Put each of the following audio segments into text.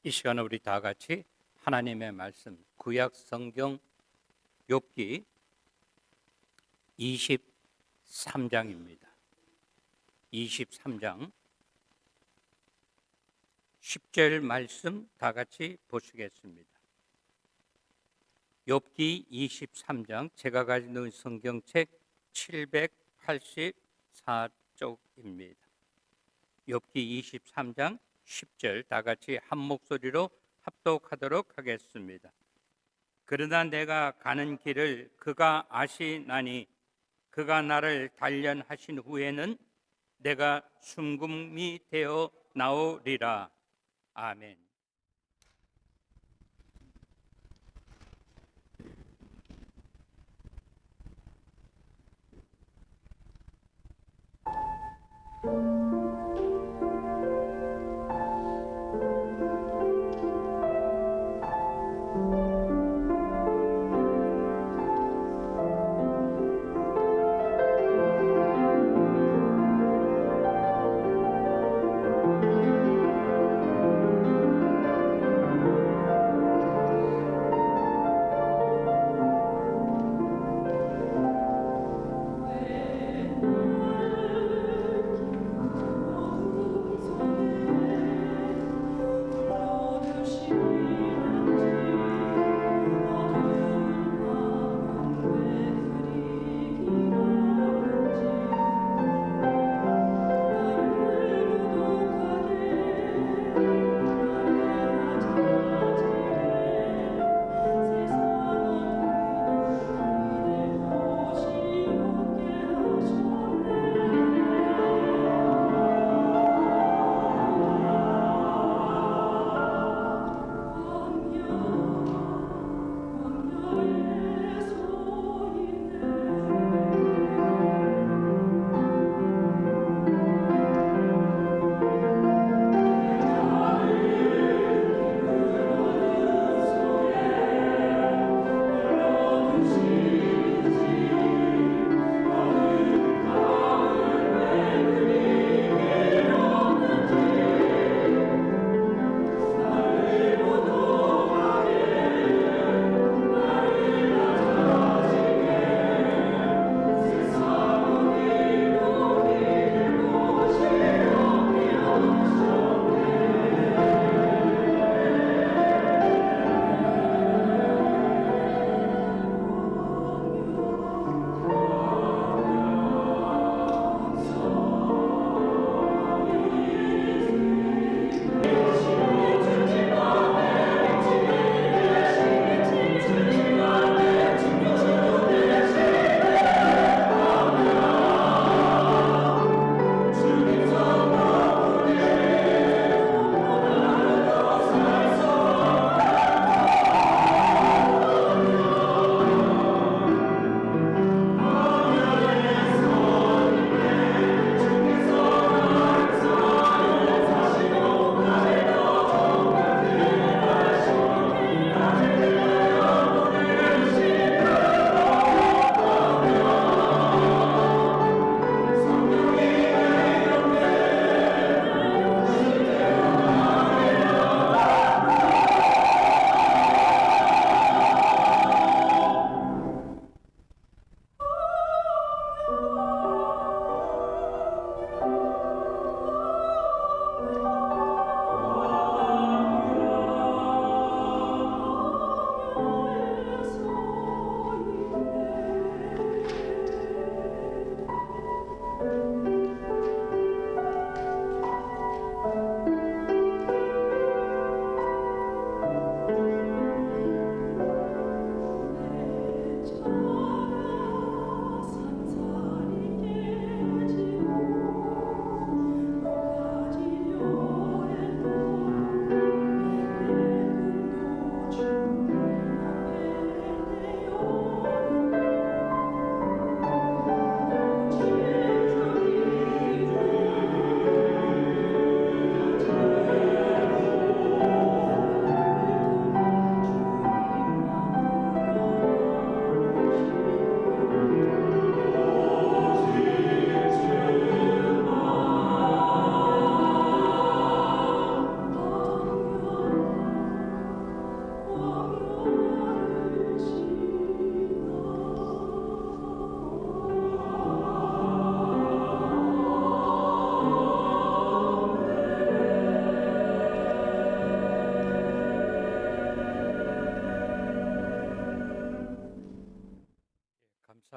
이 시간에 우리 다 같이 하나님의 말씀 구약 성경 욥기 23장입니다. 23장 10절 말씀 다 같이 보시겠습니다. 욥기 23장 제가 가지고 있는 성경책 784쪽입니다. 욥기 23장 10절 다 같이 한 목소리로 합독하도록 하겠습니다. 그러나 내가 가는 길을 그가 아시나니 그가 나를 단련하신 후에는 내가 순금이 되어 나오리라. 아멘.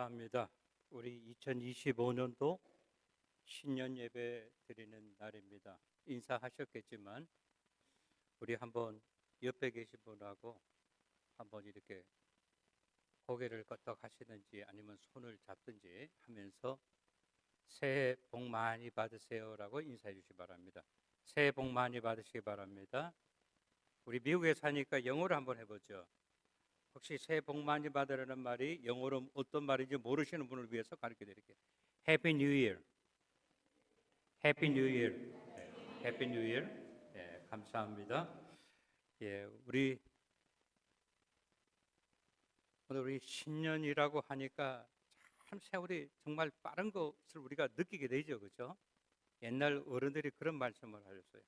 감사합니다. 우리 2025년도 신년 예배 드리는 날입니다. 인사하셨겠지만 우리 한번 옆에 계신 분하고 한번 이렇게 고개를 끄덕 하시든지 아니면 손을 잡든지 하면서 새해 복 많이 받으세요라고 인사해 주시기 바랍니다. 새해 복 많이 받으시기 바랍니다. 우리 미국에 사니까 영어로 한번 해보죠. 혹시 새해 복 많이 받으라는 말이 영어로 어떤 말인지 모르시는 분을 위해서 가르쳐 드릴게요. Happy New Year. Happy New Year. 네, Happy New Year. 네, 감사합니다. 예, 오늘 우리 신년이라고 하니까 참 세월이 정말 빠른 것을 우리가 느끼게 되죠, 그렇죠? 옛날 어른들이 그런 말씀을 하셨어요.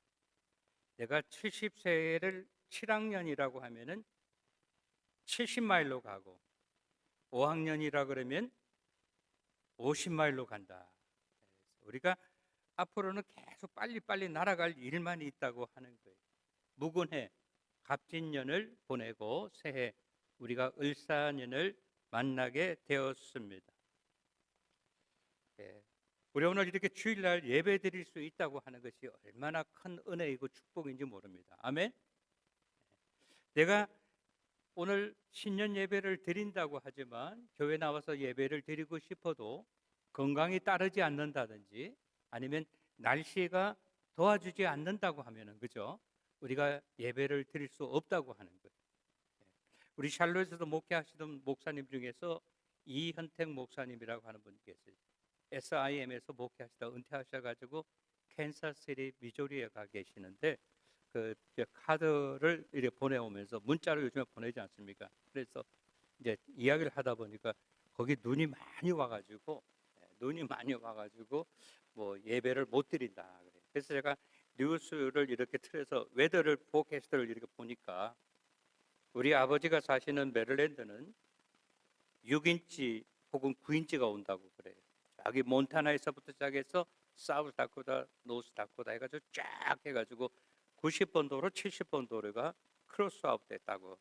내가 70세를 7학년이라고 하면은 70마일로 가고 5학년이라 그러면 50마일로 간다. 우리가 앞으로는 계속 빨리빨리 날아갈 일만 있다고 하는 거예요. 무근해 갑진년을 보내고 새해 우리가 을사년을 만나게 되었습니다. 우리 오늘 이렇게 주일날 예배 드릴 수 있다고 하는 것이 얼마나 큰 은혜이고 축복인지 모릅니다. 아멘. 내가 오늘 신년 예배를 드린다고 하지만 교회 나와서 예배를 드리고 싶어도 건강이 따르지 않는다든지 아니면 날씨가 도와주지 않는다고 하면은 그죠? 우리가 예배를 드릴 수 없다고 하는 거예요. 우리 샬롯에서도 목회하시던 목사님 중에서 이현택 목사님이라고 하는 분이 계세요. SIM에서 목회하시다 은퇴하셔가지고 캔사스시티 미조리에 가 계시는데 그 카드를 이렇게 보내오면서 문자를 요즘에 보내지 않습니까? 그래서 이제 이야기를 하다 보니까 거기 눈이 많이 와가지고 뭐 예배를 못 드린다. 그래서 제가 뉴스를 이렇게 틀어서 웨더를 포캐스트를 이렇게 보니까 우리 아버지가 사시는 메릴랜드는 6인치 혹은 9인치가 온다고 그래요. 여기 몬타나에서부터 시작해서 사우스 다코다, 노스 다코다 해가지고 쫙 해가지고 90번 도로, 70번 도로가 크로스아웃 됐다고,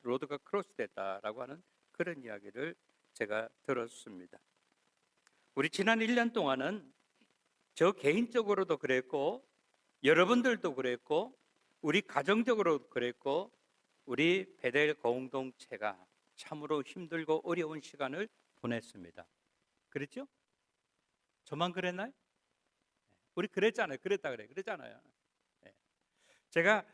로드가 크로스 됐다라고 하는 그런 이야기를 제가 들었습니다. 우리 지난 1년 동안은 저 개인적으로도 그랬고 여러분들도 그랬고 우리 가정적으로도 그랬고 우리 베델 공동체가 참으로 힘들고 어려운 시간을 보냈습니다. 그랬죠? 저만 그랬나요? 우리 그랬잖아요. 그랬잖아요. 제가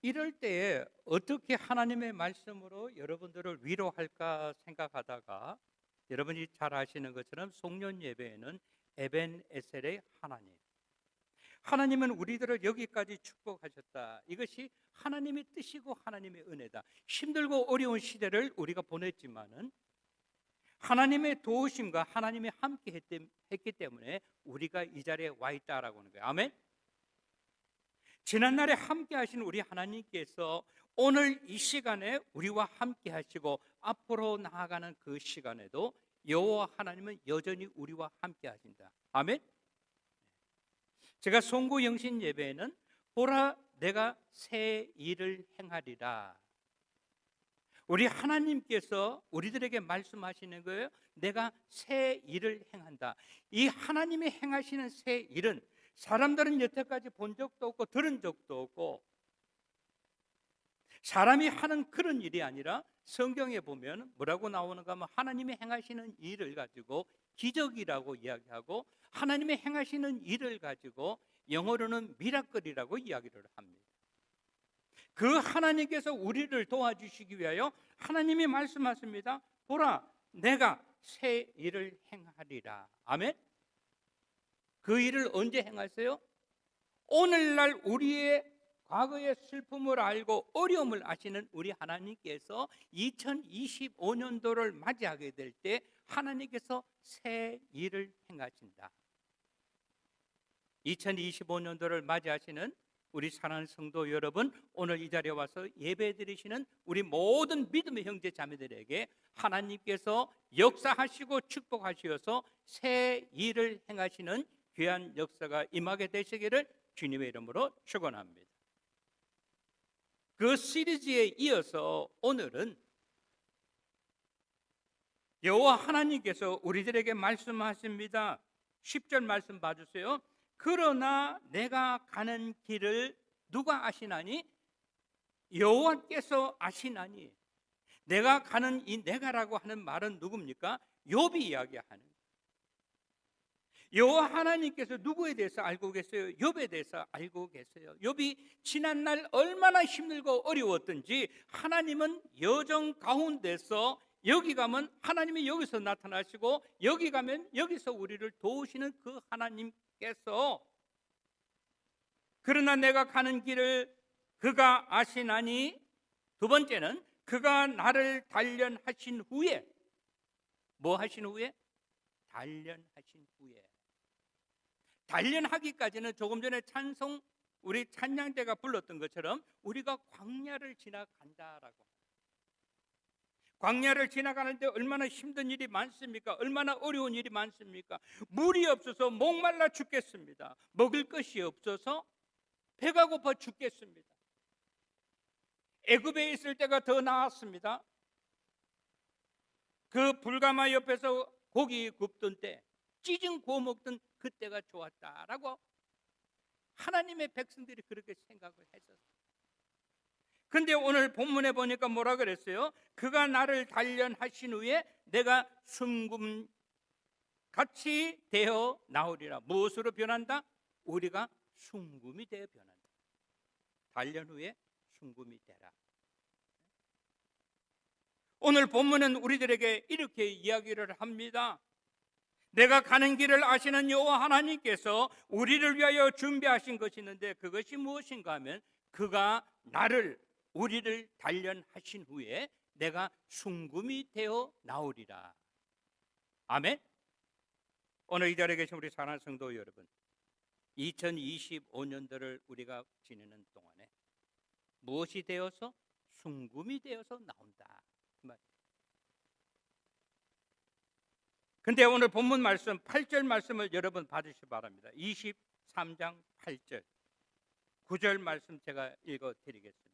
이럴 때에 어떻게 하나님의 말씀으로 여러분들을 위로할까 생각하다가 여러분이 잘 아시는 것처럼 송년 예배에는 에벤에셀의 하나님은 우리들을 여기까지 축복하셨다. 이것이 하나님의 뜻이고 하나님의 은혜다. 힘들고 어려운 시대를 우리가 보냈지만은 하나님의 도우심과 하나님이 함께 했기 때문에 우리가 이 자리에 와 있다라고 하는 거예요. 아멘. 지난날에 함께 하신 우리 하나님께서 오늘 이 시간에 우리와 함께 하시고 앞으로 나아가는 그 시간에도 여호와 하나님은 여전히 우리와 함께 하신다. 아멘. 제가 송구 영신 예배에는 보라 내가 새 일을 행하리라. 우리 하나님께서 우리들에게 말씀하시는 거예요. 내가 새 일을 행한다. 이 하나님이 행하시는 새 일은 사람들은 여태까지 본 적도 없고 들은 적도 없고 사람이 하는 그런 일이 아니라 성경에 보면 뭐라고 나오는가 하면 하나님이 행하시는 일을 가지고 기적이라고 이야기하고 하나님이 행하시는 일을 가지고 영어로는 미라클이라고 이야기를 합니다. 그 하나님께서 우리를 도와주시기 위하여 하나님이 말씀하십니다. 보라 내가 새 일을 행하리라. 아멘. 그 일을 언제 행하세요? 오늘날 우리의 과거의 슬픔을 알고 어려움을 아시는 우리 하나님께서 2025년도를 맞이하게 될 때 하나님께서 새 일을 행하신다. 2025년도를 맞이하시는 우리 사랑하는 성도 여러분, 오늘 이 자리에 와서 예배 드리시는 우리 모든 믿음의 형제 자매들에게 하나님께서 역사하시고 축복하시어서 새 일을 행하시는 귀한 역사가 임하게 되시기를 주님의 이름으로 축원합니다. 그 시리즈에 이어서 오늘은 여호와 하나님께서 우리들에게 말씀하십니다. 10절 말씀 봐주세요. 그러나 내가 가는 길을 누가 아시나니? 여호와께서 아시나니. 내가 가는 이 내가라고 하는 말은 누굽니까? 욥이 이야기하는. 여호와 하나님께서 누구에 대해서 알고 계세요? 욥에 대해서 알고 계세요. 욥이 지난날 얼마나 힘들고 어려웠던지 하나님은 여정 가운데서 여기 가면 하나님이 여기서 나타나시고 여기 가면 여기서 우리를 도우시는 그 하나님께서 그러나 내가 가는 길을 그가 아시나니. 두 번째는 그가 나를 단련하신 후에. 뭐 하신 후에? 단련하신 후에. 단련하기까지는 조금 전에 찬송 우리 찬양대가 불렀던 것처럼 우리가 광야를 지나간다라고. 광야를 지나가는데 얼마나 힘든 일이 많습니까? 얼마나 어려운 일이 많습니까? 물이 없어서 목말라 죽겠습니다. 먹을 것이 없어서 배가 고파 죽겠습니다. 애굽에 있을 때가 더 나았습니다. 그 불가마 옆에서 고기 굽던 때, 찌증 구워 먹던 그때가 좋았다라고 하나님의 백성들이 그렇게 생각을 했었어요. 근데 오늘 본문에 보니까 뭐라 그랬어요? 그가 나를 단련하신 후에 내가 순금 같이 되어 나오리라. 무엇으로 변한다? 우리가 순금이 되어 변한다. 단련 후에 순금이 되라. 오늘 본문은 우리들에게 이렇게 이야기를 합니다. 내가 가는 길을 아시는 여호와 하나님께서 우리를 위하여 준비하신 것이 있는데 그것이 무엇인가 하면 그가 나를 우리를 단련하신 후에 내가 순금이 되어 나오리라. 아멘. 오늘 이 자리에 계신 우리 사랑하는 성도 여러분, 2025년도를 우리가 지내는 동안에 무엇이 되어서? 순금이 되어서 나온다. 근데 오늘 본문 말씀 8절 말씀을 여러분 받으시기 바랍니다. 23장 8절 9절 말씀 제가 읽어 드리겠습니다.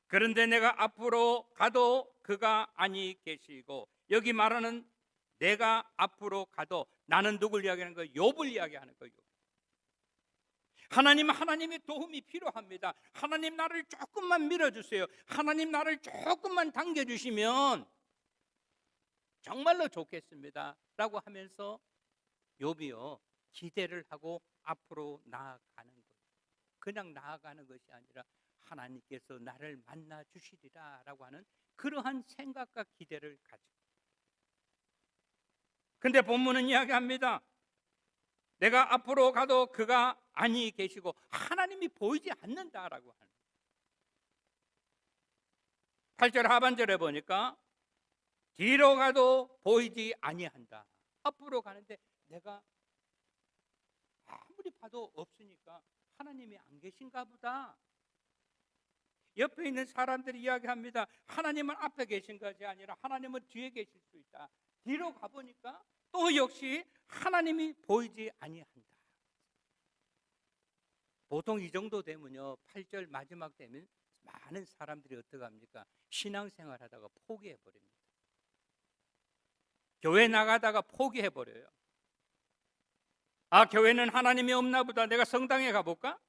그런데 내가 앞으로 가도 그가 아니 계시고, 여기 말하는 내가 앞으로 가도 나는 누굴 이야기하는 거예요? 욥을 이야기하는 거예요. 하나님의 도움이 필요합니다. 하나님 나를 조금만 밀어주세요. 하나님 나를 조금만 당겨주시면 정말로 좋겠습니다 라고 하면서 욥이요 기대를 하고 앞으로 나아가는 거예요. 그냥 나아가는 것이 아니라 하나님께서 나를 만나 주시리라 라고 하는 그러한 생각과 기대를 가지고. 근데 본문은 이야기합니다. 내가 앞으로 가도 그가 아니 계시고 하나님이 보이지 않는다라고 하는. 8절 하반절에 보니까 뒤로 가도 보이지 아니한다. 앞으로 가는데 내가 아무리 봐도 없으니까 하나님이 안 계신가 보다. 옆에 있는 사람들이 이야기합니다. 하나님은 앞에 계신 것이 아니라 하나님은 뒤에 계실 수 있다. 뒤로 가보니까 또 역시 하나님이 보이지 아니한다. 보통 이 정도 되면요 8절 마지막 되면 많은 사람들이 어떻게 합니까? 신앙생활 하다가 포기해버립니다. 교회 나가다가 포기해버려요. 아, 교회는 하나님이 없나 보다. 내가 성당에 가볼까?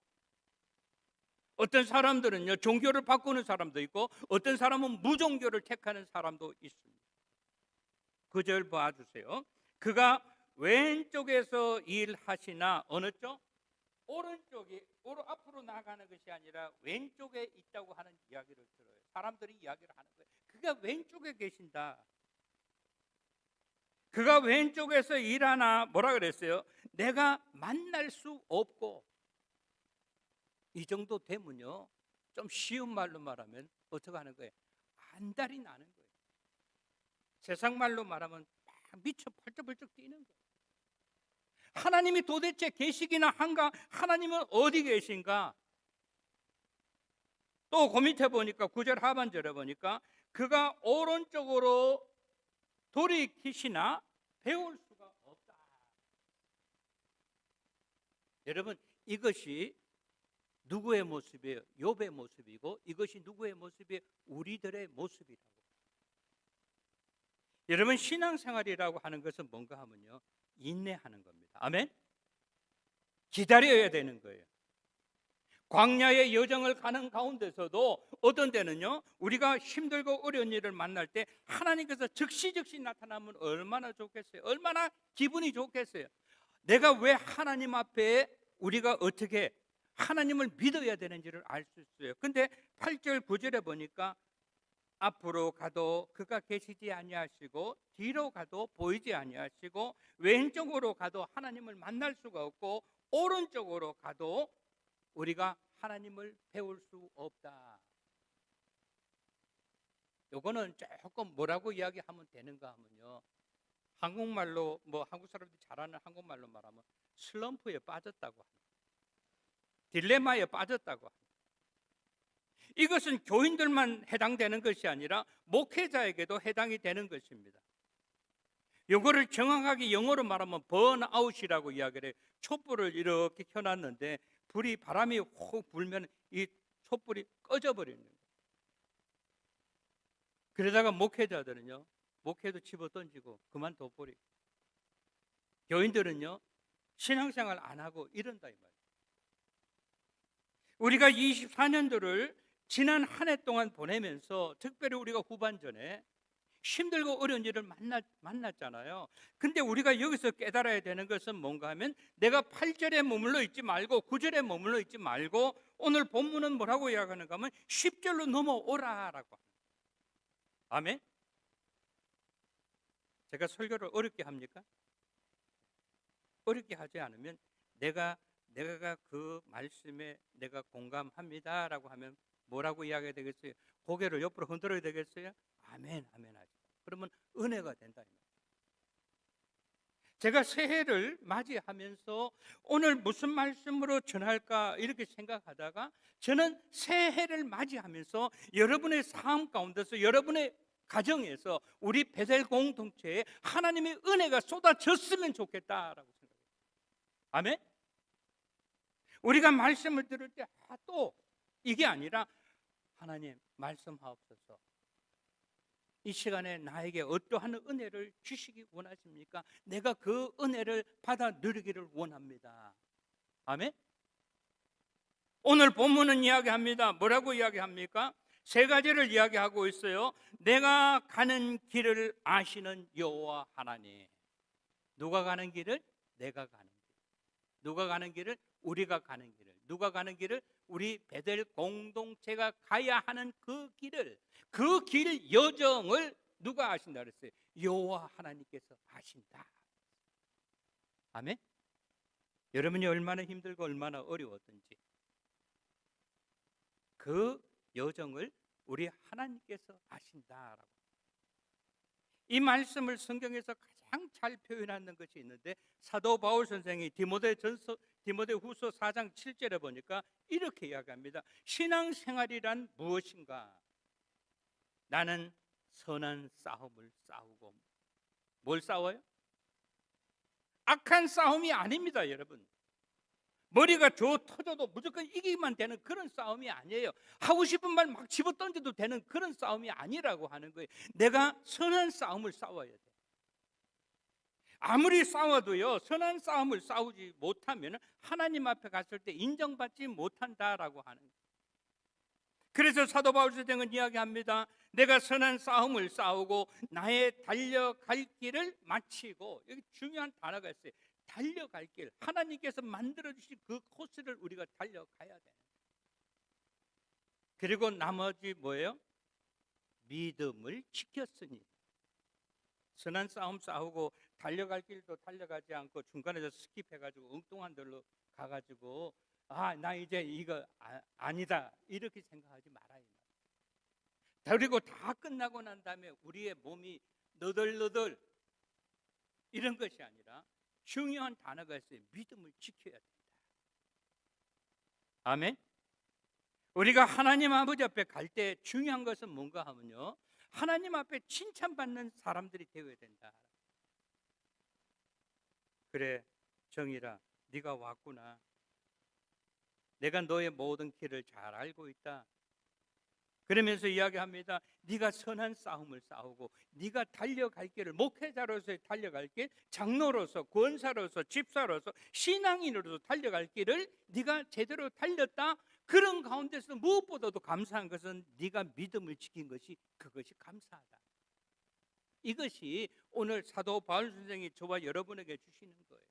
어떤 사람들은요 종교를 바꾸는 사람도 있고 어떤 사람은 무종교를 택하는 사람도 있습니다. 9절 봐주세요. 그가 왼쪽에서 일하시나 어느 쪽? 오른쪽이 앞으로 나가는 것이 아니라 왼쪽에 있다고 하는 이야기를 들어요. 사람들이 이야기를 하는 거예요. 그가 왼쪽에 계신다. 그가 왼쪽에서 일하나 뭐라 그랬어요? 내가 만날 수 없고. 이 정도 되면요 좀 쉬운 말로 말하면 어떻게 하는 거예요? 안달이 나는 거예요. 세상 말로 말하면 막 미쳐 펄쩍펄쩍 뛰는 거예요. 하나님이 도대체 계시기나 한가? 하나님은 어디 계신가? 또 그 밑에 보니까 9절 하반절에 보니까 그가 오른쪽으로 돌이키시나 배울 수가 없다. 여러분 이것이 누구의 모습이에요? 욥의 모습이고 이것이 누구의 모습이에요? 우리들의 모습이라고. 여러분, 신앙생활이라고 하는 것은 뭔가 하면요, 인내하는 겁니다. 아멘? 기다려야 되는 거예요. 광야의 여정을 가는 가운데서도 어떤 때는요, 우리가 힘들고 어려운 일을 만날 때 하나님께서 즉시 나타나면 얼마나 좋겠어요. 얼마나 기분이 좋겠어요. 내가 왜 하나님 앞에 우리가 어떻게 하나님을 믿어야 되는지를 알 수 있어요. 근데 8절 9절에 보니까 앞으로 가도 그가 계시지 아니하시고 뒤로 가도 보이지 아니하시고 왼쪽으로 가도 하나님을 만날 수가 없고 오른쪽으로 가도 우리가 하나님을 배울 수 없다. 요거는 조금 뭐라고 이야기하면 되는가 하면요, 한국말로 한국 사람들이 잘 아는 한국말로 말하면 슬럼프에 빠졌다고 합니다. 딜레마에 빠졌다고 합니다. 이것은 교인들만 해당되는 것이 아니라 목회자에게도 해당이 되는 것입니다. 이거를 정확하게 영어로 말하면 번아웃이라고 이야기를 해요. 촛불을 이렇게 켜놨는데 바람이 혹 불면 이 촛불이 꺼져버리는 거예요. 그러다가 목회자들은요, 목회도 집어 던지고 그만둬버리고, 교인들은요, 신앙생활 안 하고 이런다 이 말이에요. 우리가 24년도를 지난 한 해 동안 보내면서 특별히 우리가 후반전에 힘들고 어려운 일을 만났잖아요. 근데 우리가 여기서 깨달아야 되는 것은 뭔가 하면 내가 8절에 머물러 있지 말고 9절에 머물러 있지 말고 오늘 본문은 뭐라고 이야기하는가 하면 10절로 넘어오라라고. 아멘? 제가 설교를 어렵게 합니까? 어렵게 하지 않으면 내가 그 말씀에 내가 공감합니다라고 하면 뭐라고 이야기해야 되겠어요? 고개를 옆으로 흔들어야 되겠어요? 아멘, 아멘 하죠. 그러면 은혜가 된다. 제가 새해를 맞이하면서 오늘 무슨 말씀으로 전할까 이렇게 생각하다가 저는 새해를 맞이하면서 여러분의 삶 가운데서 여러분의 가정에서 우리 베델 공동체에 하나님의 은혜가 쏟아졌으면 좋겠다라고 생각해요. 아멘? 우리가 말씀을 들을 때 또 이게 아니라 하나님 말씀하옵소서. 이 시간에 나에게 어떠한 은혜를 주시기 원하십니까? 내가 그 은혜를 받아 누리기를 원합니다. 아멘? 오늘 본문은 이야기합니다. 뭐라고 이야기합니까? 세 가지를 이야기하고 있어요. 내가 가는 길을 아시는 여호와 하나님. 누가 가는 길을? 내가 가는 길. 누가 가는 길을? 우리가 가는 길을. 누가 가는 길을? 우리 베델 공동체가 가야 하는 그 길을, 그 길 여정을 누가 아신다 그랬어요? 여호와 하나님께서 아신다. 아멘? 여러분이 얼마나 힘들고 얼마나 어려웠든지 그 여정을 우리 하나님께서 아신다라고. 이 말씀을 성경에서 가장 잘 표현하는 것이 있는데 사도 바울 선생이 디모데후서 4장 7절에 보니까 이렇게 이야기합니다. 신앙생활이란 무엇인가? 나는 선한 싸움을 싸우고. 뭘 싸워요? 악한 싸움이 아닙니다, 여러분. 머리가 터져도 무조건 이기기만 되는 그런 싸움이 아니에요. 하고 싶은 말 막 집어던져도 되는 그런 싸움이 아니라고 하는 거예요. 내가 선한 싸움을 싸워야 돼. 아무리 싸워도요, 선한 싸움을 싸우지 못하면 하나님 앞에 갔을 때 인정받지 못한다라고 하는 거예요. 그래서 사도 바울 선생은 이야기합니다. 내가 선한 싸움을 싸우고 나의 달려갈 길을 마치고, 여기 중요한 단어가 있어요. 달려갈 길, 하나님께서 만들어주신 그 코스를 우리가 달려가야 돼. 그리고 나머지 뭐예요? 믿음을 지켰으니. 선한 싸움 싸우고 달려갈 길도 달려가지 않고 중간에서 스킵해가지고 엉뚱한 데로 가가지고 나 이제 이거 아니다 이렇게 생각하지 말아야 돼. 그리고 다 끝나고 난 다음에 우리의 몸이 너덜너덜 이런 것이 아니라 중요한 단어가 있어요. 믿음을 지켜야 된다. 아멘. 우리가 하나님 아버지 앞에 갈 때 중요한 것은 뭔가 하면요, 하나님 앞에 칭찬받는 사람들이 되어야 된다. 그래 정일아, 네가 왔구나. 내가 너의 모든 길을 잘 알고 있다. 그러면서 이야기합니다. 네가 선한 싸움을 싸우고 네가 달려갈 길을, 목회자로서의 달려갈 길, 장로로서, 권사로서, 집사로서, 신앙인으로서 달려갈 길을 네가 제대로 달렸다. 그런 가운데서 무엇보다도 감사한 것은 네가 믿음을 지킨 것이, 그것이 감사하다. 이것이 오늘 사도 바울 선생이 저와 여러분에게 주시는 거예요.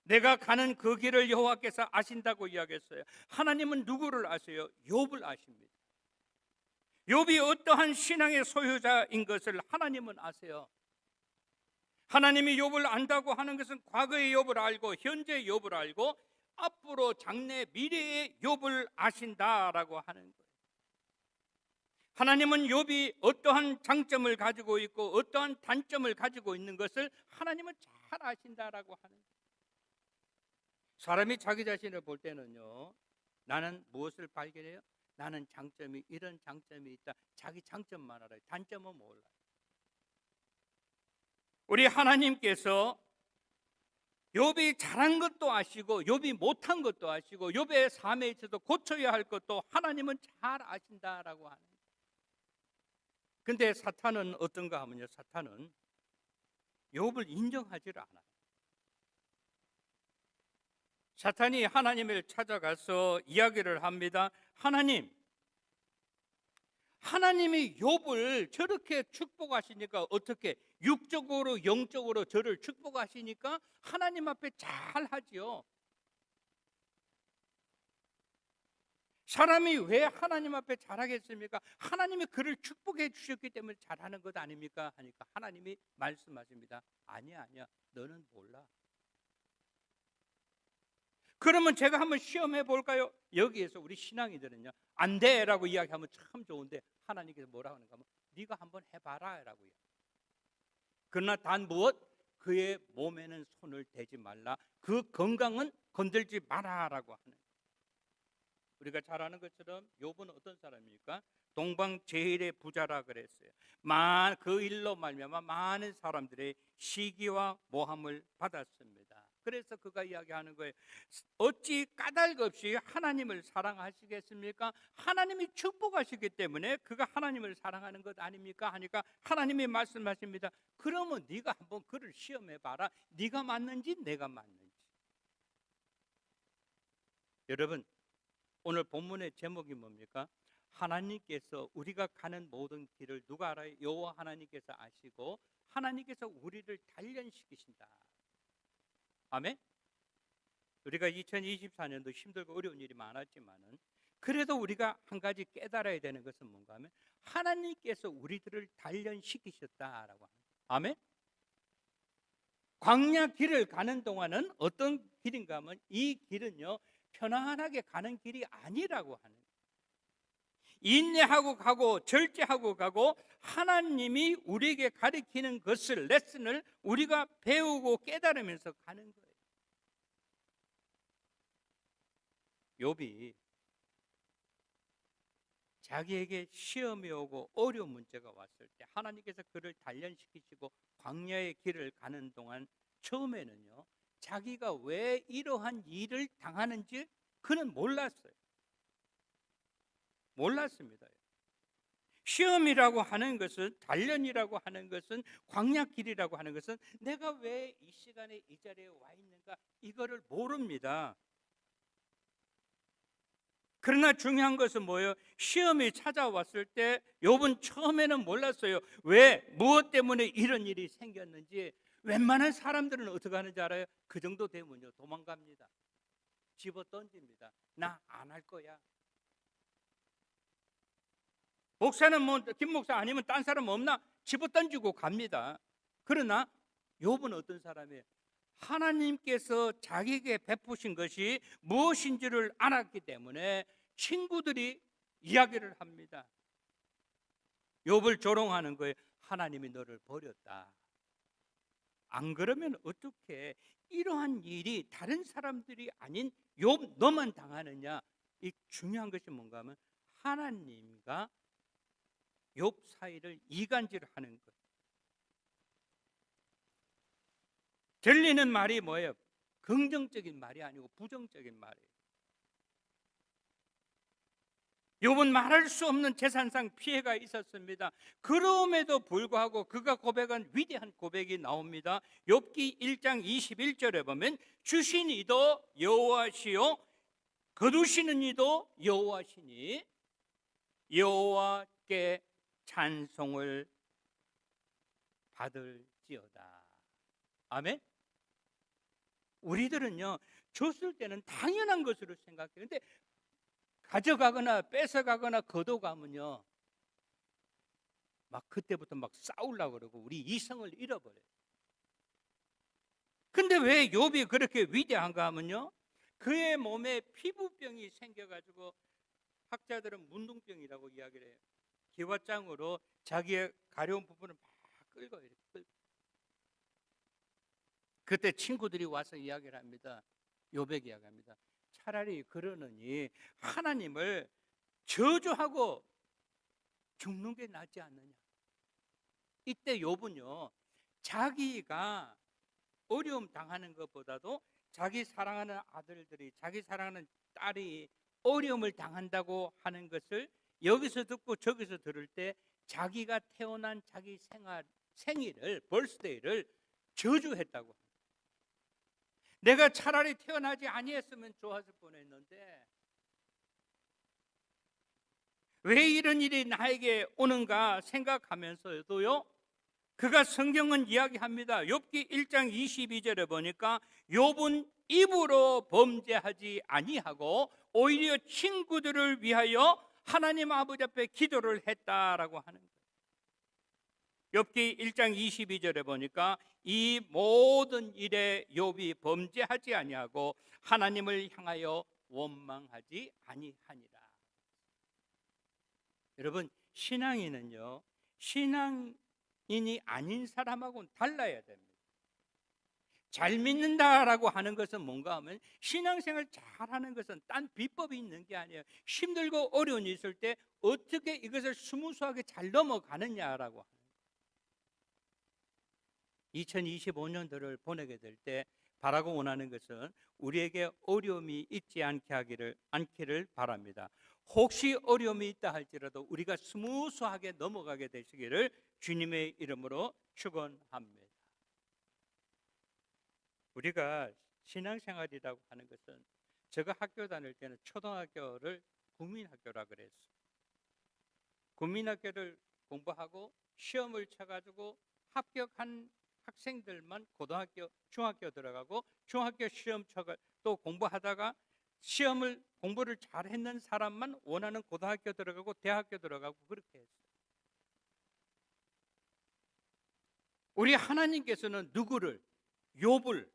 내가 가는 그 길을 여호와께서 아신다고 이야기했어요. 하나님은 누구를 아세요? 욥을 아십니다. 욥이 어떠한 신앙의 소유자인 것을 하나님은 아세요. 하나님이 욥을 안다고 하는 것은 과거의 욥을 알고 현재의 욥을 알고 앞으로 장래 미래의 욥을 아신다라고 하는 거예요. 하나님은 욥이 어떠한 장점을 가지고 있고 어떠한 단점을 가지고 있는 것을 하나님은 잘 아신다라고 하는 거예요. 사람이 자기 자신을 볼 때는요, 나는 무엇을 발견해요? 나는 장점이, 이런 장점이 있다. 자기 장점만 알아요. 단점은 몰라요. 우리 하나님께서 욥이 잘한 것도 아시고 욥이 못한 것도 아시고 욥의 삶에 있어서 고쳐야 할 것도 하나님은 잘 아신다라고 하는 거예요. 근데 사탄은 어떤가 하면요, 사탄은 욥을 인정하지를 않아요. 사탄이 하나님을 찾아가서 이야기를 합니다. 하나님이 욥을 저렇게 축복하시니까, 어떻게 육적으로 영적으로 저를 축복하시니까 하나님 앞에 잘하지요. 사람이 왜 하나님 앞에 잘하겠습니까? 하나님이 그를 축복해 주셨기 때문에 잘하는 것 아닙니까? 하니까 하나님이 말씀하십니다. 아니야, 너는 몰라. 그러면 제가 한번 시험해 볼까요? 여기에서 우리 신앙이들은요, 안 돼라고 이야기하면 참 좋은데 하나님께서 뭐라고 하는가 하면 네가 한번 해봐라 라고요. 그러나 단 무엇? 그의 몸에는 손을 대지 말라. 그 건강은 건들지 마라라고 하는 거예요. 우리가 잘 아는 것처럼 욥은 어떤 사람입니까? 동방제일의 부자라 그랬어요. 그 일로 말미암아 많은 사람들의 시기와 모함을 받았습니다. 그래서 그가 이야기하는 거예요. 어찌 까닭 없이 하나님을 사랑하시겠습니까? 하나님이 축복하시기 때문에 그가 하나님을 사랑하는 것 아닙니까? 하니까 하나님이 말씀하십니다. 그러면 네가 한번 그를 시험해 봐라. 네가 맞는지 내가 맞는지. 여러분, 오늘 본문의 제목이 뭡니까? 하나님께서 우리가 가는 모든 길을 누가 알아요? 여호와 하나님께서 아시고 하나님께서 우리를 단련시키신다. 아멘. 우리가 2024년도 힘들고 어려운 일이 많았지만은 그래도 우리가 한 가지 깨달아야 되는 것은 뭔가 하면 하나님께서 우리들을 단련시키셨다라고 합니다. 아멘. 광야 길을 가는 동안은 어떤 길인가 하면 이 길은요, 편안하게 가는 길이 아니라고 하는 거예요. 인내하고 가고 절제하고 가고 하나님이 우리에게 가르치는 것을, 레슨을 우리가 배우고 깨달으면서 가는 거예요. 욥이 자기에게 시험이 오고 어려운 문제가 왔을 때 하나님께서 그를 단련시키시고 광야의 길을 가는 동안 처음에는요, 자기가 왜 이러한 일을 당하는지 그는 몰랐어요. 몰랐습니다. 시험이라고 하는 것은, 단련이라고 하는 것은, 광야길이라고 하는 것은 내가 왜 이 시간에 이 자리에 와 있는가, 이거를 모릅니다. 그러나 중요한 것은 뭐예요? 시험이 찾아왔을 때 욥은 처음에는 몰랐어요. 왜, 무엇 때문에 이런 일이 생겼는지. 웬만한 사람들은 어떻게 하는지 알아요? 그 정도 되면요, 도망갑니다. 집어 던집니다. 나 안 할 거야. 목사는 김 목사 아니면 딴 사람 없나? 집어 던지고 갑니다. 그러나 욥은 어떤 사람이에요? 하나님께서 자기에게 베푸신 것이 무엇인지를 알았기 때문에 친구들이 이야기를 합니다. 욥을 조롱하는 거예요. 하나님이 너를 버렸다. 안 그러면 어떻게 이러한 일이 다른 사람들이 아닌 욥 너만 당하느냐? 이 중요한 것이 뭔가 하면 하나님과 욥 사이를 이간질을 하는 거예요. 들리는 말이 뭐예요? 긍정적인 말이 아니고 부정적인 말이에요. 욥은 말할 수 없는 재산상 피해가 있었습니다. 그럼에도 불구하고 그가 고백한 위대한 고백이 나옵니다. 욥기 1장 21절에 보면 주신 이도 여호와시요 거두시는 이도 여호와시니 여호와께 찬송을 받을지어다. 아멘. 우리들은요 줬을 때는 당연한 것으로 생각해요. 그런데 가져가거나 뺏어가거나 거둬가면요 막 그때부터 막 싸우려고 그러고 우리 이성을 잃어버려요. 근데 왜 욥이 그렇게 위대한가 하면요 그의 몸에 피부병이 생겨가지고 학자들은 문둥병이라고 이야기를 해요. 기와장으로 자기의 가려운 부분을 막 끌고 이렇게 끌고. 그때 친구들이 와서 이야기를 합니다. 욥에게 이야기합니다. 차라리 그러느니 하나님을 저주하고 죽는 게 낫지 않느냐. 이때 욥은요 자기가 어려움 당하는 것보다도 자기 사랑하는 아들들이 자기 사랑하는 딸이 어려움을 당한다고 하는 것을 여기서 듣고 저기서 들을 때 자기가 태어난 자기 생일을 벌스데이를 저주했다고 합니다. 내가 차라리 태어나지 아니했으면 좋았을 뻔했는데 왜 이런 일이 나에게 오는가 생각하면서도요 그가 성경은 이야기합니다. 욥기 1장 22절에 보니까 욥은 입으로 범죄하지 아니하고 오히려 친구들을 위하여 하나님 아버지 앞에 기도를 했다라고 하는 거예요. 욥기 1장 22절에 보니까 이 모든 일에 욥이 범죄하지 아니하고 하나님을 향하여 원망하지 아니하니라. 여러분 신앙인은요 신앙인이 아닌 사람하고는 달라야 됩니다. 잘 믿는다라고 하는 것은 뭔가 하면 신앙생활 잘하는 것은 딴 비법이 있는 게 아니에요. 힘들고 어려운 일이 있을 때 어떻게 이것을 스무스하게 잘 넘어가느냐라고 하는 거예요. 2025년도를 보내게 될 때 바라고 원하는 것은 우리에게 어려움이 있지 않기를 바랍니다. 혹시 어려움이 있다 할지라도 우리가 스무스하게 넘어가게 되시기를 주님의 이름으로 축원합니다. 우리가 신앙생활이라고 하는 것은 제가 학교 다닐 때는 초등학교를 국민학교라 그랬어요. 국민학교를 공부하고 시험을 쳐가지고 합격한 학생들만 고등학교, 중학교 들어가고 중학교 시험 쳐가 또 공부하다가 시험을 공부를 잘했는 사람만 원하는 고등학교 들어가고 대학교 들어가고 그렇게 했어요. 우리 하나님께서는 누구를 욥을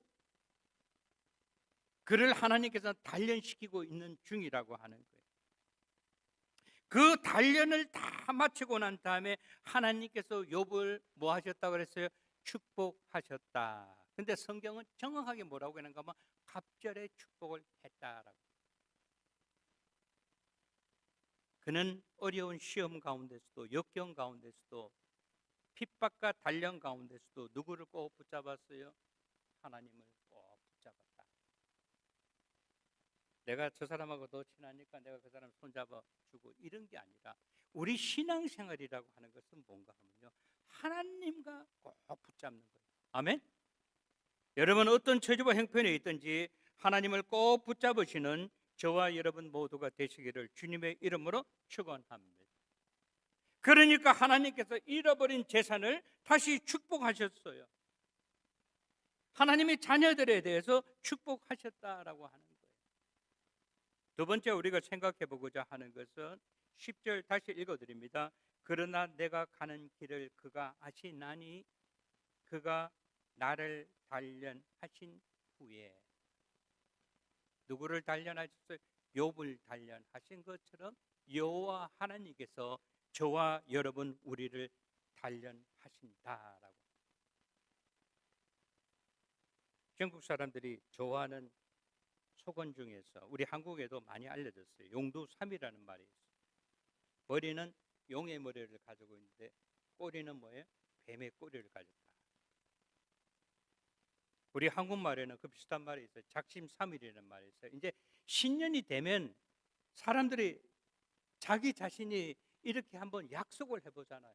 그를 하나님께서 단련시키고 있는 중이라고 하는 거예요. 그 단련을 다 마치고 난 다음에 하나님께서 욥을 뭐 하셨다고 그랬어요? 축복하셨다. 근데 성경은 정확하게 뭐라고 하는가 하면 갑절에 축복을 했다라고. 그는 어려운 시험 가운데서도 역경 가운데서도 핍박과 단련 가운데서도 누구를 꼭 붙잡았어요? 하나님을 꼭 붙잡았다. 내가 저 사람하고 더 친하니까 내가 그 사람 손잡아 주고 이런 게 아니라 우리 신앙생활이라고 하는 것은 뭔가 하면요 하나님과 꼭 붙잡는 거예요. 아멘. 여러분 어떤 처지와 형편에 있든지 하나님을 꼭 붙잡으시는 저와 여러분 모두가 되시기를 주님의 이름으로 축원합니다. 그러니까 하나님께서 잃어버린 재산을 다시 축복하셨어요. 하나님의 자녀들에 대해서 축복하셨다라고 하는 거예요. 두 번째 우리가 생각해 보고자 하는 것은 10절 다시 읽어드립니다. 그러나 내가 가는 길을 그가 아시나니 그가 나를 단련하신 후에. 누구를 단련하셨어요? 욥을 단련하신 것처럼 여호와 하나님께서 저와 여러분 우리를 단련하신다라고. 중국 사람들이 좋아하는 속언 중에서 우리 한국에도 많이 알려졌어요. 용두삼이라는 말이 있어요. 머리는 용의 머리를 가지고 있는데 꼬리는 뭐예요? 뱀의 꼬리를 가졌다. 우리 한국말에는 그 비슷한 말이 있어요. 작심삼일이라는 말이 있어요. 이제 신년이 되면 사람들이 자기 자신이 이렇게 한번 약속을 해보잖아요.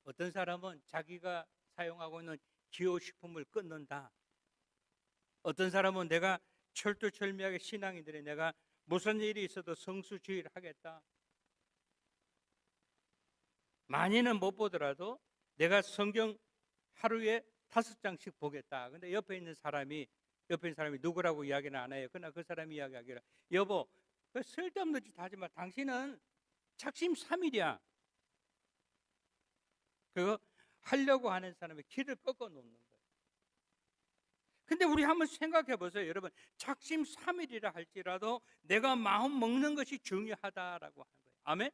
어떤 사람은 자기가 사용하고 있는 기호식품을 끊는다. 어떤 사람은 내가 철두철미하게 신앙인들이 내가 무슨 일이 있어도 성수주의를 하겠다. 많이는 못 보더라도 내가 성경 하루에 5장씩 보겠다. 근데 옆에 있는 사람이 누구라고 이야기는 안 해요. 그러나 그 사람이 이야기하기를, 여보, 그 쓸데없는 짓 하지 마. 당신은 작심삼일이야. 그거 하려고 하는 사람의 길을 꺾어 놓는 거예요. 근데 우리 한번 생각해 보세요. 여러분, 작심삼일이라 할지라도 내가 마음 먹는 것이 중요하다라고 하는 거예요. 아멘?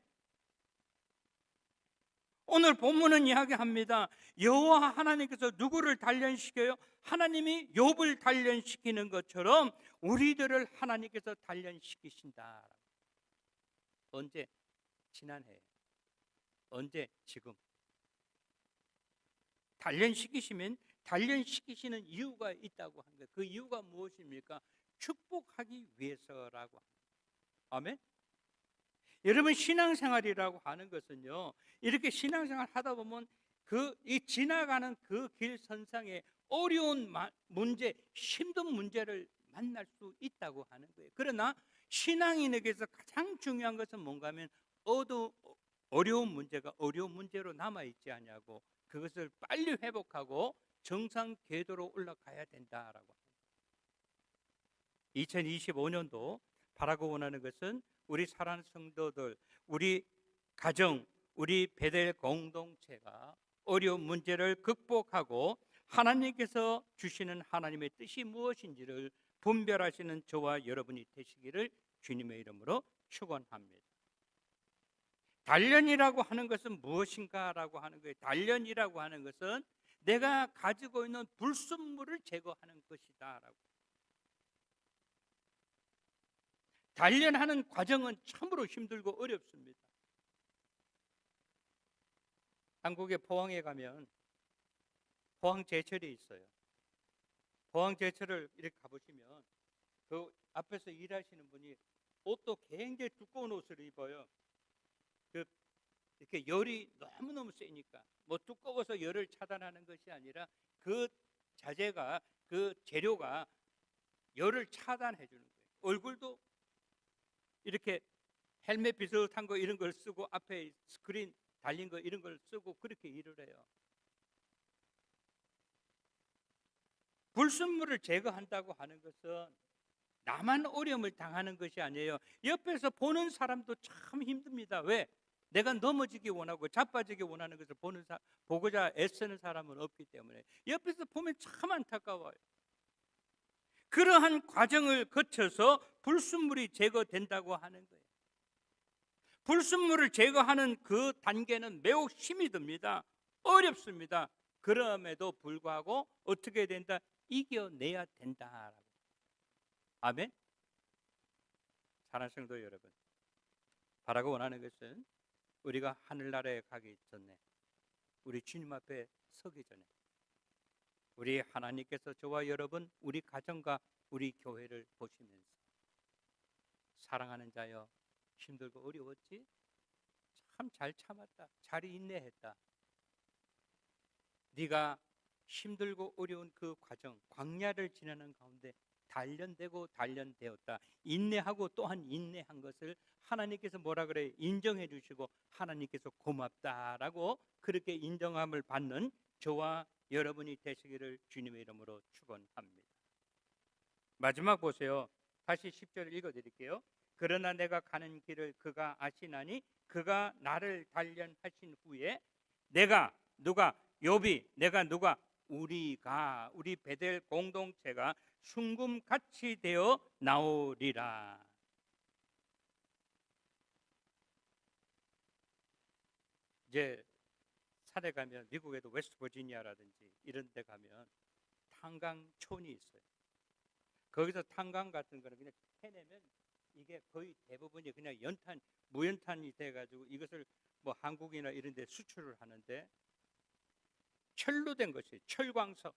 오늘 본문은 이야기합니다. 여호와 하나님께서 누구를 단련시켜요? 하나님이 욥을 단련시키는 것처럼 우리들을 하나님께서 단련시키신다. 언제? 지난해. 언제? 지금. 단련시키시면 단련시키시는 이유가 있다고 하는 거예요. 그 이유가 무엇입니까? 축복하기 위해서라고 합니다. 아멘? 여러분, 신앙생활이라고 하는 것은요, 이렇게 신앙생활 하다 보면 이 지나가는 그 길선상에 어려운 문제, 힘든 문제를 만날 수 있다고 하는 거예요. 그러나 신앙인에게서 가장 중요한 것은 뭔가 하면 어려운 문제가 어려운 문제로 남아있지 않냐고, 그것을 빨리 회복하고 정상 궤도로 올라가야 된다라고 합니다. 2025년도 바라고 원하는 것은 우리 사랑하는 성도들, 우리 가정, 우리 베델 공동체가 어려운 문제를 극복하고 하나님께서 주시는 하나님의 뜻이 무엇인지를 분별하시는 저와 여러분이 되시기를 주님의 이름으로 축원합니다. 단련이라고 하는 것은 무엇인가라고 하는 거예요. 단련이라고 하는 것은 내가 가지고 있는 불순물을 제거하는 것이다라고. 단련하는 과정은 참으로 힘들고 어렵습니다. 한국의 포항에 가면 포항제철이 있어요. 포항제철을 이렇게 가보시면 그 앞에서 일하시는 분이 옷도 굉장히 두꺼운 옷을 입어요. 이렇게 열이 너무너무 세니까 뭐 두꺼워서 열을 차단하는 것이 아니라 그 자재가, 그 재료가 열을 차단해 주는 거예요. 얼굴도 이렇게 헬멧 비슷한 거 이런 걸 쓰고 앞에 스크린 달린 거 이런 걸 쓰고 그렇게 일을 해요. 불순물을 제거한다고 하는 것은 나만 어려움을 당하는 것이 아니에요. 옆에서 보는 사람도 참 힘듭니다. 왜? 내가 넘어지기 원하고 자빠지기 원하는 것을 보고자 애쓰는 사람은 없기 때문에 옆에서 보면 참 안타까워요. 그러한 과정을 거쳐서 불순물이 제거된다고 하는 거예요. 불순물을 제거하는 그 단계는 매우 힘이 듭니다. 어렵습니다. 그럼에도 불구하고 어떻게 된다? 이겨내야 된다. 아멘. 사랑하는 성도 여러분, 바라고 원하는 것은 우리가 하늘나라에 가기 전에, 우리 주님 앞에 서기 전에 우리 하나님께서 저와 여러분, 우리 가정과 우리 교회를 보시면서 사랑하는 자여, 힘들고 어려웠지? 참 잘 참았다. 잘 인내했다. 네가 힘들고 어려운 그 과정, 광야를 지나는 가운데 단련되고 단련되었다. 인내하고 또한 인내한 것을 하나님께서 뭐라 그래요? 인정해 주시고 하나님께서 고맙다라고 그렇게 인정함을 받는 저와 여러분이 되시기를 주님의 이름으로 축원합니다. 마지막 보세요. 다시 10절을 읽어드릴게요. 그러나 내가 가는 길을 그가 아시나니 그가 나를 단련하신 후에 내가 누가 욥이 내가 누가 우리 베델 공동체가 순금같이 되어 나오리라. 이제 산에 가면 미국에도 웨스트버지니아라든지 이런 데 가면 탄광촌이 있어요. 거기서 탄광 같은 거는 그냥 해내면 이게 거의 대부분이 그냥 무연탄이 돼가지고 이것을 뭐 한국이나 이런 데 수출을 하는데 철로 된 것이 철광석.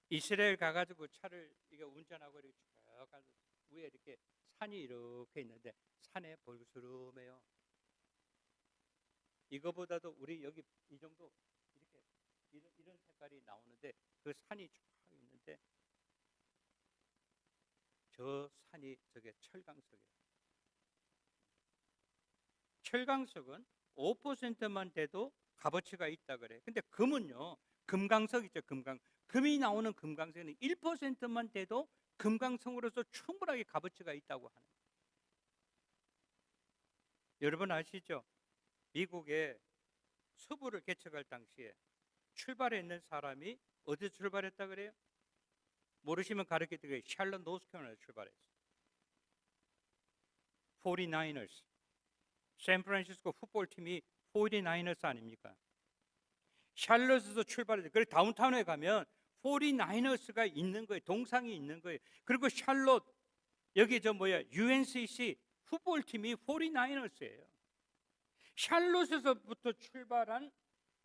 이스라엘 가가지고 차를 이게 운전하고 이렇게 쭉 가서 위에 이렇게 산이 이렇게 있는데 산에 볼스름해요. 이거보다도 우리 여기 이 정도 이렇게 이런 색깔이 나오는데 그 산이 쫙 있는데 저 산이 저게 철강석이에요. 철강석은 5%만 돼도 값어치가 있다 그래. 근데 금은요, 금강석이죠, 금강. 금이 나오는 금강석은 1%만 돼도 금강석으로서 충분하게 값어치가 있다고 하는 거예요. 여러분 아시죠? 미국에 서부를 개척할 당시에 출발했는 사람이 어디서 출발했다 그래요? 모르시면 가르쳐 드릴게요. 샬럿 노스캐롤라이나 출발했어요. 49ers. 샌프란시스코 풋볼팀이 49ers 아닙니까? 샬럿에서 출발해서 그래 다운타운에 가면 49ers가 있는 거예요. 동상이 있는 거예요. 그리고 샬럿 여기 UNCC 풋볼팀이 49ers예요. 샬럿에서부터 출발한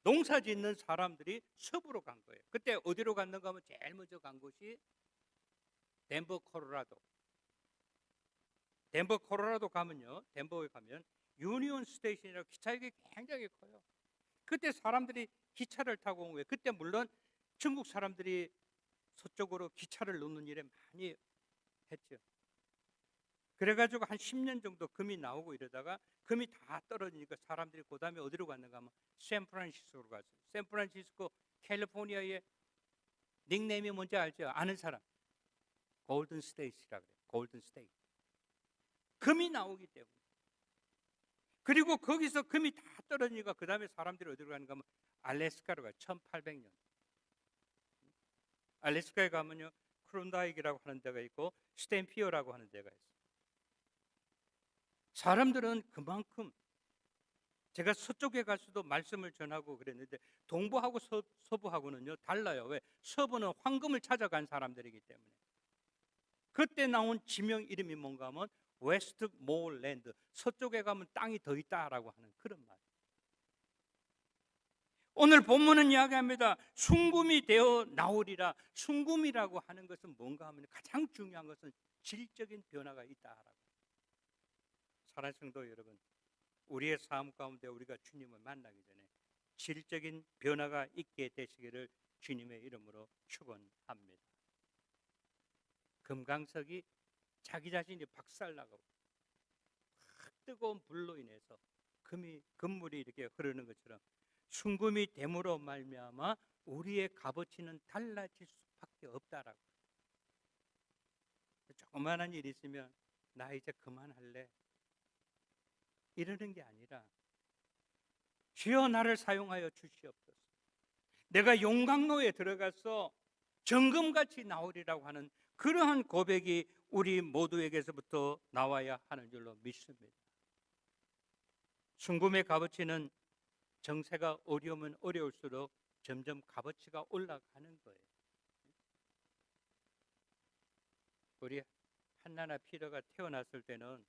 농사 짓는 사람들이 서부로 간 거예요. 그때 어디로 갔는가 하면 제일 먼저 간 곳이 덴버 콜로라도. 덴버 콜로라도 가면요. 덴버에 가면 유니온 스테이션이라고 기차역이 굉장히 커요. 그때 사람들이 기차를 타고 온 거예요. 그때 물론 중국 사람들이 서쪽으로 기차를 놓는 일에 많이 했죠. 그래가지고 한 10년 정도 금이 나오고 이러다가 금이 다 떨어지니까 사람들이 그 다음에 어디로 갔는가 하면 샌프란시스코로 갔어요. 샌프란시스코 캘리포니아의 닉네임이 뭔지 알죠? 아는 사람? 골든 스테이트라고 그래요. 골든 스테이트. 금이 나오기 때문에. 그리고 거기서 금이 다 떨어지니까 그 다음에 사람들이 어디로 가는가 하면 알래스카로 가요. 1800년. 알래스카에 가면요 크론다이크라고 하는 데가 있고 스탠피어라고 하는 데가 있어요. 사람들은 그만큼 제가 서쪽에 가서도 말씀을 전하고 그랬는데 동부하고 서부하고는요 달라요. 왜? 서부는 황금을 찾아간 사람들이기 때문에. 그때 나온 지명 이름이 뭔가 하면 웨스트 모어랜드, 서쪽에 가면 땅이 더 있다라고 하는 그런 말. 오늘 본문은 이야기합니다. 순금이 되어 나오리라. 순금이라고 하는 것은 뭔가 하면 가장 중요한 것은 질적인 변화가 있다라고. 사랑하는 성도 여러분, 우리의 삶 가운데 우리가 주님을 만나기 전에 질적인 변화가 있게 되시기를 주님의 이름으로 축원합니다. 금강석이 자기 자신이 박살나고 뜨거운 불로 인해서 금물이 이렇게 흐르는 것처럼 순금이 됨으로 말미암아 우리의 값어치는 달라질 수밖에 없다라고. 조그마한 일이 있으면 나 이제 그만할래 이러는 게 아니라 주여 나를 사용하여 주시옵소서. 내가 용광로에 들어가서 정금같이 나오리라고 하는 그러한 고백이 우리 모두에게서부터 나와야 하는 줄로 믿습니다. 순금의 값어치는 정세가 어려우면 어려울수록 점점 값어치가 올라가는 거예요. 우리 한나나 피터가 태어났을 때는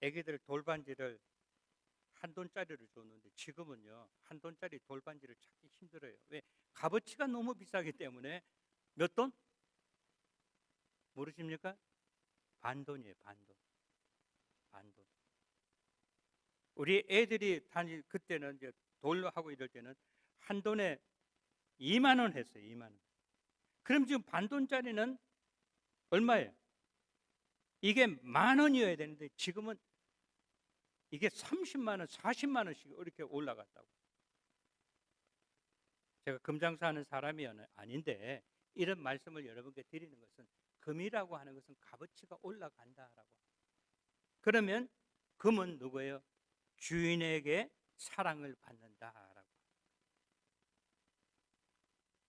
애기들 돌반지를 $1을 줬는데 지금은요 $1 돌반지를 찾기 힘들어요. 왜? 값어치가 너무 비싸기 때문에 몇 돈? 모르십니까? 반돈이에요. 반돈. 우리 애들이 다닐 그때는 이제 돌로 하고 이럴 때는 한 돈에 2만 원 했어요. 2만 원. 그럼 지금 반돈짜리는 얼마예요? 이게 10,000원이어야 되는데 지금은 이게 30만 원, 40만 원씩 이렇게 올라갔다고. 제가 금장사 하는 사람이 아닌데 이런 말씀을 여러분께 드리는 것은 금이라고 하는 것은 값어치가 올라간다라고. 그러면 금은 누구예요? 주인에게 사랑을 받는다라고.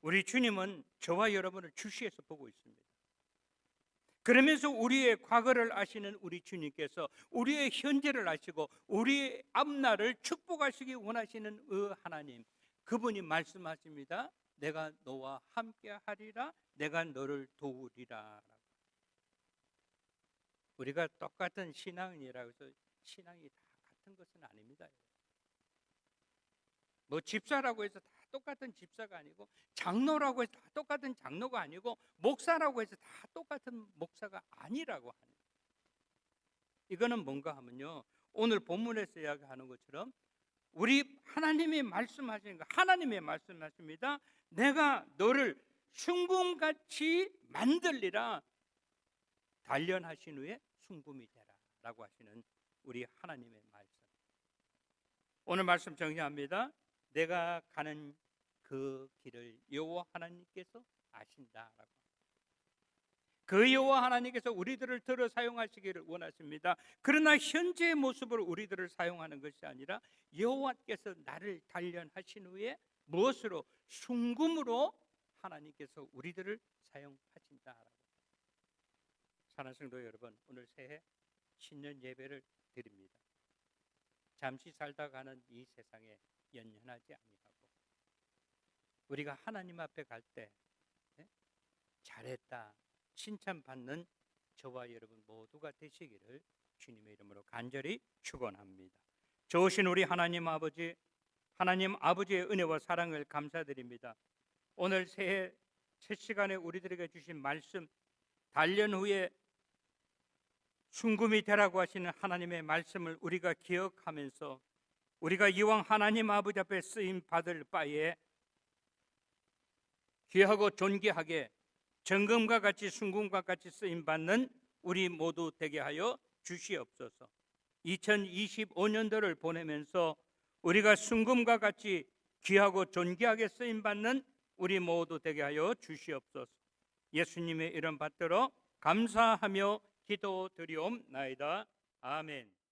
우리 주님은 저와 여러분을 주시에서 보고 있습니다. 그러면서 우리의 과거를 아시는 우리 주님께서 우리의 현재를 아시고 우리의 앞날을 축복하시기 원하시는 하나님, 그분이 말씀하십니다. 내가 너와 함께 하리라, 내가 너를 도우리라. 우리가 똑같은 신앙이라고 해서 신앙이 다 같은 것은 아닙니다. 뭐 집사라고 해서 다 똑같은 집사가 아니고, 장로라고 해서 다 똑같은 장로가 아니고, 목사라고 해서 다 똑같은 목사가 아니라고 하는 거예요. 이거는 뭔가 하면요, 오늘 본문에서 이야기하는 것처럼 우리 하나님이 말씀하시는 거, 하나님의 말씀하십니다. 내가 너를 순금같이 만들리라. 단련하신 후에 순금이 되라 라고 하시는 우리 하나님의 말씀. 오늘 말씀 정리합니다. 내가 가는 그 길을 여호와 하나님께서 아신다라고. 그 여호와 하나님께서 우리들을 들어 사용하시기를 원하십니다. 그러나 현재의 모습으로 우리들을 사용하는 것이 아니라 여호와께서 나를 단련하신 후에 무엇으로? 순금으로 하나님께서 우리들을 사용하신다라고. 사랑하는 성도 여러분, 오늘 새해 신년 예배를 드립니다. 잠시 살다 가는 이 세상에 연연하지 아니하고 우리가 하나님 앞에 갈 때 잘했다 칭찬받는 저와 여러분 모두가 되시기를 주님의 이름으로 간절히 축원합니다. 좋으신 우리 하나님 아버지, 하나님 아버지의 은혜와 사랑을 감사드립니다. 오늘 새해 첫 시간에 우리들에게 주신 말씀, 단련 후에 순금이 되라고 하시는 하나님의 말씀을 우리가 기억하면서 우리가 이왕 하나님 아버지 앞에 쓰임 받을 바에 귀하고 존귀하게 정금과 같이 순금과 같이 쓰임 받는 우리 모두 되게 하여 주시옵소서. 2025년도를 보내면서 우리가 순금과 같이 귀하고 존귀하게 쓰임 받는 우리 모두 되게 하여 주시옵소서. 예수님의 이름 받들어 감사하며 기도드리옵나이다. 아멘.